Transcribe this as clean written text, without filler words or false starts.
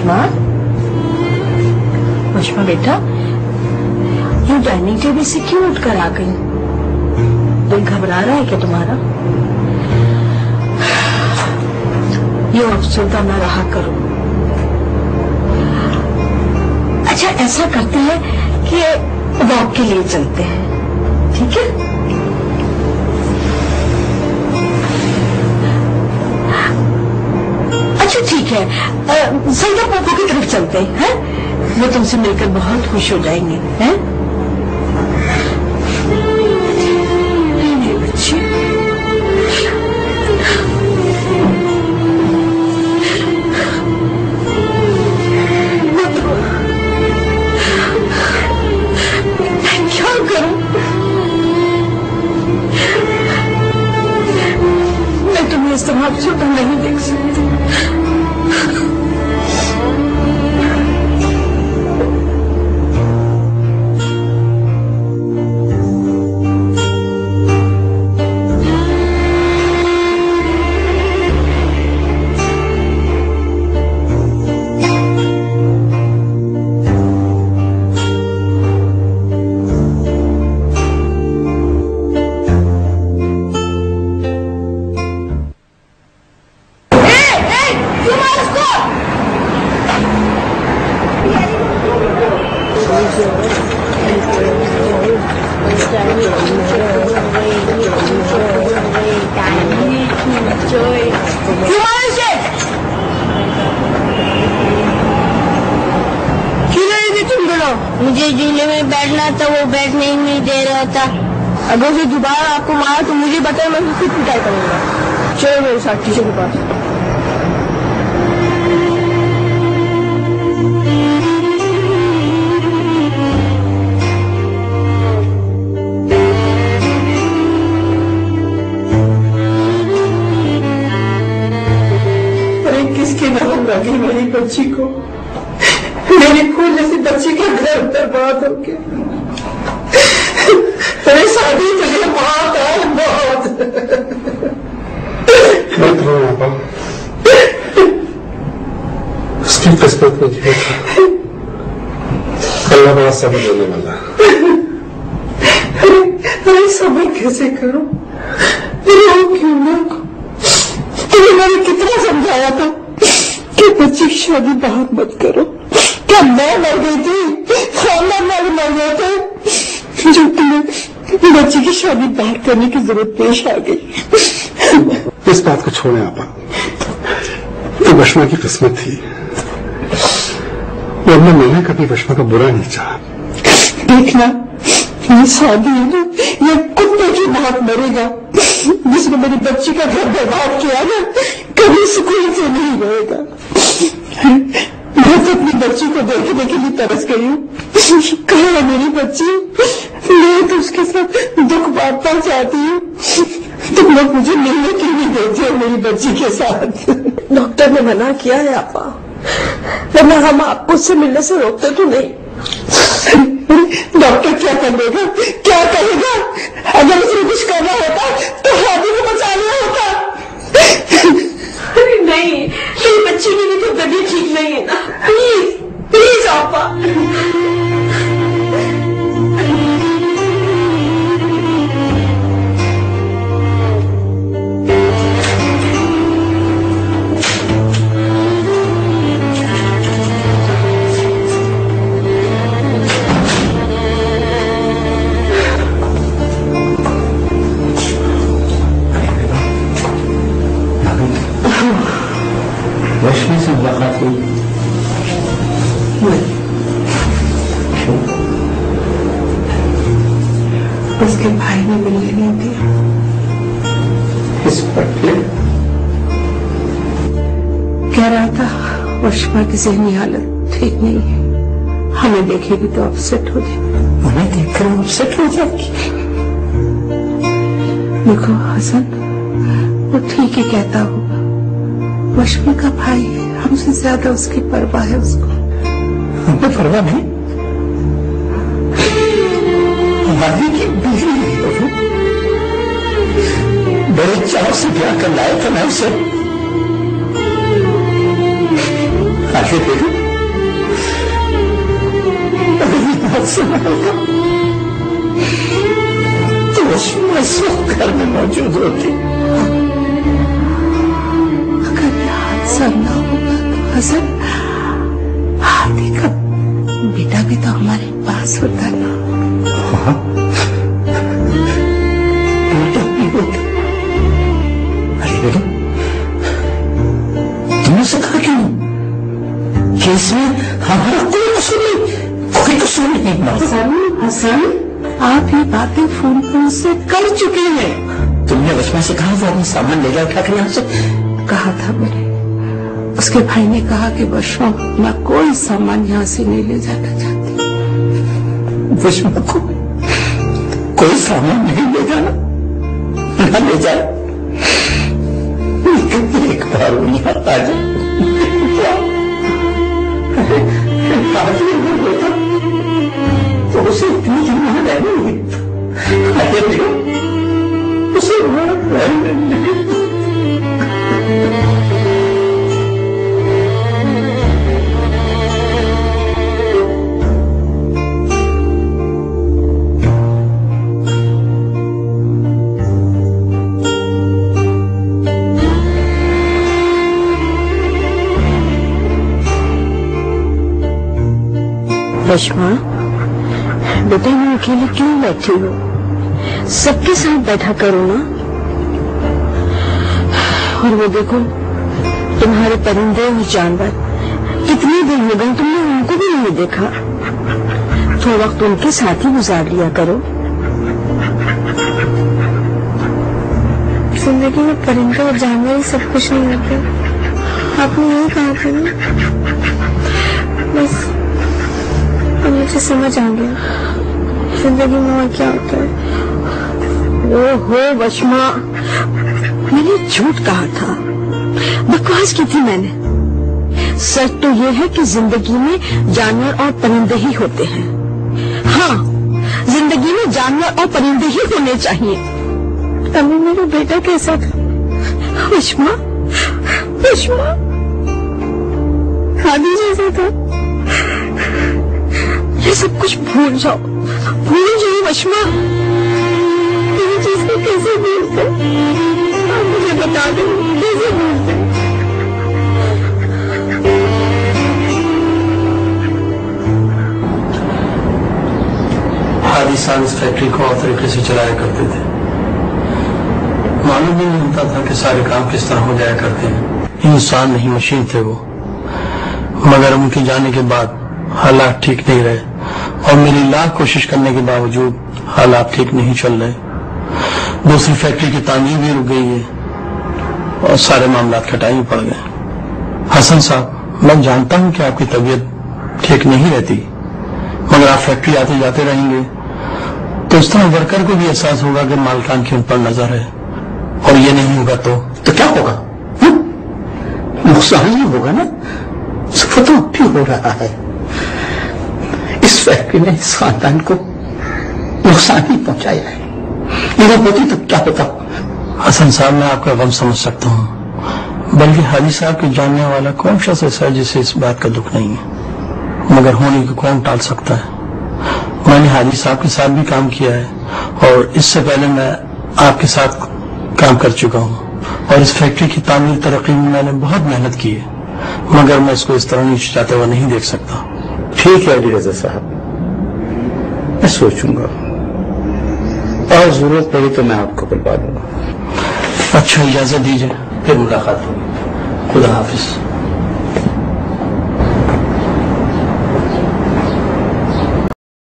वशमा, वशमा बेटा, ये dining table से क्यों उठकर आ गई? दिल घबरा रहा है क्या तुम्हारा? ये अफसरदा न रहा करो। अच्छा, ऐसा करते हैं कि वॉक के लिए चलते हैं, ठीक है? अच्छा ठीक है, सईदा पापा की तरफ चलते हैं, वो तुमसे मिलकर बहुत खुश हो जाएंगे, हैं? बच्ची, मैं क्या करूं? मैं तुम्हें इस तरह छोटा नहीं देख सकती। मुझे झूले में बैठना था, वो बैठने ही नहीं दे रहा था। अगर उसे दोबारा आपको मारा तो मुझे बताया, मैं खुद पिटाई करूंगा। चलो मेरे साथ टीचर के पास। अरे किसके नाम लगी मेरी बच्ची को? मेरी फूल जैसी बच्ची का घर बर्बाद हो गया। तेरी शादी तुझे बहुत है, बहुत। मत रो पापा, उसकी किस्मत में जो था अल्लाह बड़ा सब्र देने वाला। अरे सब्र कैसे करूं? रो क्यों ना? तुम्हें मैंने कितना समझाया था कि बच्ची की शादी बाहर मत करो। क्या मैं मर गई थी? खानदान वाले मर गए थे जो तुम्हें बच्ची की शादी बाहर करने की जरूरत पेश आ गई। इस बात को छोड़े आपा, तो वशमा की किस्मत थी, वरना मैंने कभी वशमा का बुरा नहीं चाहा। देखना, ये शादी है ना, ये कुत्ते की मौत मरेगा। जिसने मेरी बच्ची का घर बर्बाद किया ना, कभी सुकून से नहीं रहेगा। मैं तो अपनी बच्ची को देखने के लिए तरस गई हूँ। कहाँ है मेरी बच्ची? मैं तो उसके साथ दुख बांटना चाहती हूँ। तुम लोग मुझे मिलने क्यों नहीं देते हो मेरी बच्ची के साथ? डॉक्टर ने मना किया है आपा, वरना हम आपको उससे मिलने से रोकते तो नहीं। डॉक्टर क्या कर देगा? क्या कहेगा? अगर उसे कुछ करना होता तो हाथी को बचा लिया होता। अरे नहीं, मेरी बच्ची की भी तो तबीयत ठीक नहीं है ना। प्लीज प्लीज आपा। वशमा से मुलाकात हुई? क्यों? उसके भाई ने मिलने नहीं दिया। इस पर फिर कह रहा था वशमा की ज़हनी हालत ठीक नहीं है, हमें देखेगी तो अपसेट हो जाएगी। उन्हें देखकर अपसेट हो जाएगी? देखो हसन, वो ठीक ही कहता होगा। वशमा का भाई है, हमसे ज्यादा उसकी परवाह है उसको। हमें परवाह नहीं? हमारी की बीवी है, बड़े चाव से ब्याह कर लाया था मैं उसे। आखिर देखो तो उसमें इस वक्त घर में मौजूद होती। अगर यह हादसा न होगा तो हसन हाथी का बेटा भी तो हमारे पास होता ना। हाँ, बेटा भी होता। अरे बेटा, तुमने से कहा क्यों कि इसमें हमारा कोई कसूर नहीं, कोई कसूर नहीं। हसन, आप ये बातें फोन पर से कर चुके हैं। तुमने बचपन से कहा वो अपना सामान ले जाओ उठाकर यहाँ से। कहा था मेरे, उसके भाई ने कहा कि बशमा अपना कोई सामान यहाँ से नहीं ले जाना चाहती। बचपन को कोई सामान नहीं ले जाना, न ले जाए, लेकिन एक बार वो यहाँ आ जाए तो उसे इतनी जमा रहेगी, उसे वहां रहने। बशमा, बेटा मैं अकेले क्यों बैठी हूँ? सबके साथ बैठा करो ना। और वो देखो तुम्हारे परिंदे और जानवर, कितनी देर हो गई तुमने उनको भी नहीं देखा। थोड़ा वक्त उनके साथ ही गुजार लिया करो। जिंदगी में परिंदे और जानवर ही सब कुछ नहीं होते। आपने यही कहा था ना। बस मुझे समझ आ गया जिंदगी में और क्या होता है। ओहो बशमा, मैंने झूठ कहा था, बकवास की थी मैंने। सच तो ये है कि जिंदगी में जानवर और परिंदे ही होते हैं। हाँ, जिंदगी में जानवर और परिंदे ही होने चाहिए। तभी मेरा बेटा कैसा था? बशमा, बशमा हादी जैसा था। ये सब कुछ भूल जाओ बशमा। ये चीजें कैसे भूलते? आप मुझे बता दो कैसे भूलते? हादी साहब इस फैक्ट्री को और तरीके से चलाया करते थे। मालूम ही नहीं होता था कि सारे काम किस तरह हो जाया करते हैं। इंसान नहीं मशीन थे वो। मगर उनके जाने के बाद हालात ठीक नहीं रहे और मेरी लाख कोशिश करने के बावजूद हालात ठीक नहीं चल रहे। दूसरी फैक्ट्री की तामीर भी रुक गई है और सारे मामला खटाई पड़ गए। हसन साहब, मैं जानता हूं कि आपकी तबीयत ठीक नहीं रहती, मगर आप फैक्ट्री आते जाते रहेंगे तो इस तरह वर्कर को भी एहसास होगा कि मालकान की उन पर नजर है। और ये नहीं होगा तो क्या होगा? नुकसान ही होगा ना। उसको तो भी हो रहा है। इस फैक्ट्री ने इस खानदान को नुकसान ही पहुंचाया है। ये होती तो क्या होता? हसन साहब, मैं आपका गम समझ सकता हूँ, बल्कि हाजी साहब के जानने वाला कौन शख्स ऐसा है जिसे इस बात का दुख नहीं है, मगर होने को कौन टाल सकता है। मैंने हाजी साहब के साथ भी काम किया है और इससे पहले मैं आपके साथ काम कर चुका हूँ और इस फैक्ट्री की तामीर तरक्की में मैंने बहुत मेहनत की है, मगर मैं इसको इस तरह नीचे जाते हुए नहीं देख सकता। ठीक है अली रजा साहब, मैं सोचूंगा और जरूरत पड़ी तो मैं आपको बुलवा दूंगा। अच्छा, इजाजत दीजिए, फिर मुलाकात होगी। खुदा हाफिज।